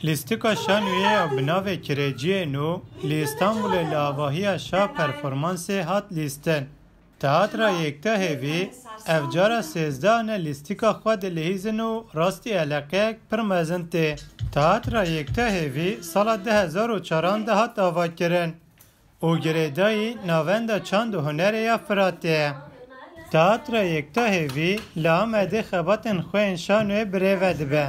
لیستیکا شانویه بناو کرجیه نو لی استانبول لاواهی شا پرفورمانس هات لیستن. تئاتر یکتا هیوی افجارا 13 نه لیستیکا خود لحیزنو راستی علاقه پر مزنته. تئاتر یکتا هیوی سال 2014 هات آوا کرن. او گریدایی ناوند چند هنر یا فراته. تئاتر یکتا هیوی لامده خباتن خوین شانوی بریوه دبه.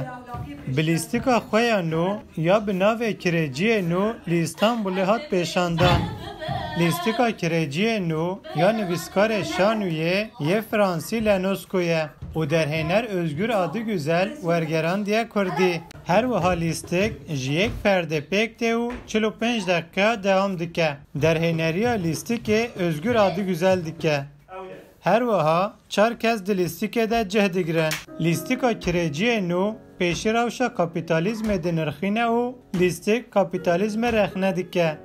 بلیستیکا خویا نو یا بناو کرجی نو لی استانبول هات پیشاندان. لیستیکا کرجی نو یا نویسکار شانویه یه فرانسی لنوسکویه و در هنر özgür adı güzel ورگران دیه کردی. هر وها لیستیک جیک پرده پکته و 45 دقیقه دوام دکه. در هنریا لیستیک özgür adı güzel dike. هر وها چار کس دی لیستیک ده جهد گرن. لیستیکا کرجی نو پیشی روشا کپیتالیزم ده نرخینه و لیستیک کپیتالیزم رخنه دکه.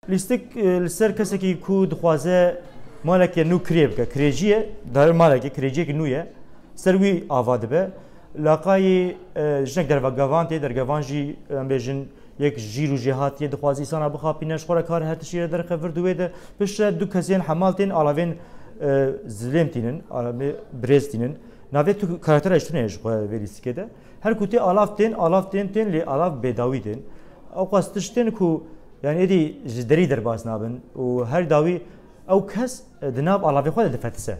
لیستیک لسر کسی که کود خوازه مالک نو کریب که کریجیه دار مالک کریجیه که نویه سروی آواد به لاقای جنگ در وگوانتی در گوانجی بیشن یک جیرو جهاتیه دخوازی سانا بخابینش خورا کار هر تشیره در خبر دویه ده پشت دو کسین حمالتین علاوین زلمتینن برزتینن نوی تو کاراکتر اشتونه اش خو لیستیکه ده هر کوتی آلافتین تین لی آلاف بداویدن او قاستشتن کو يعني ادي جدري درباس نابن وهر داوي او كاس دناب علافي خود دفتسه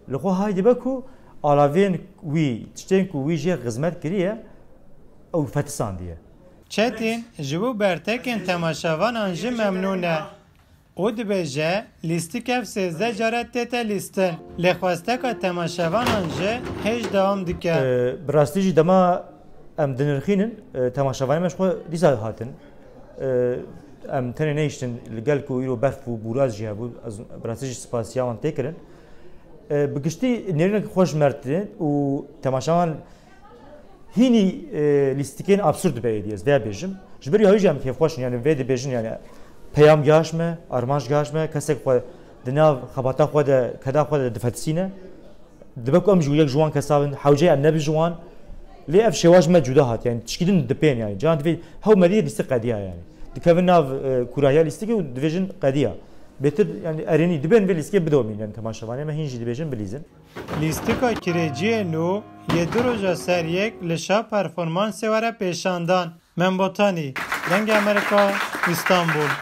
لخو هاي دبكو علافين وي تشتنكو وي جي خدمت كريه او فتسان ديه چتین جبو برتکن تماشاوان انجی ممنونه. او دبیجه لیستیک اف 13 جارت تیتا لیستن. لخواسته که تماشاوان انجی هیچ دوام دیکه. براستیجی دما ام دنرخینن تماشاوان مشخو دیزا هاتن. ام تنه نیشتن لگل کو ایرو برف و بوراز جه بود از براسیج سپاسیان تکرن بگشتی نرین خوش مرتن و تماشاوان هینی لیستیکین ابسورد بیادیز و بیشم جبری هایی هم که خوشن یعنی وید بیشن یعنی پیام گاشمه آرمانش گاشمه کسی که دنیا خباتا خود کدا خود دفتسینه دبکو ام یک جوان کسابن حوجه ام نبی جوان لی اف شواج ما جدا هات يعني تشكيلن دبين يعني جان دفي هو مدير ليست قضيه يعني دكافن ناف كورايا ليستيك وديفيجن قضيه بيتر يعني اريني دبن بليسكي بدومين يعني تماشاوانه ما هينجي ديفيجن بليزن لیستیکا کرجی نو یه دروجا سر یک لشا پرفورمانس وره پیشاندان من بوتانی لنگ امریکا استانبول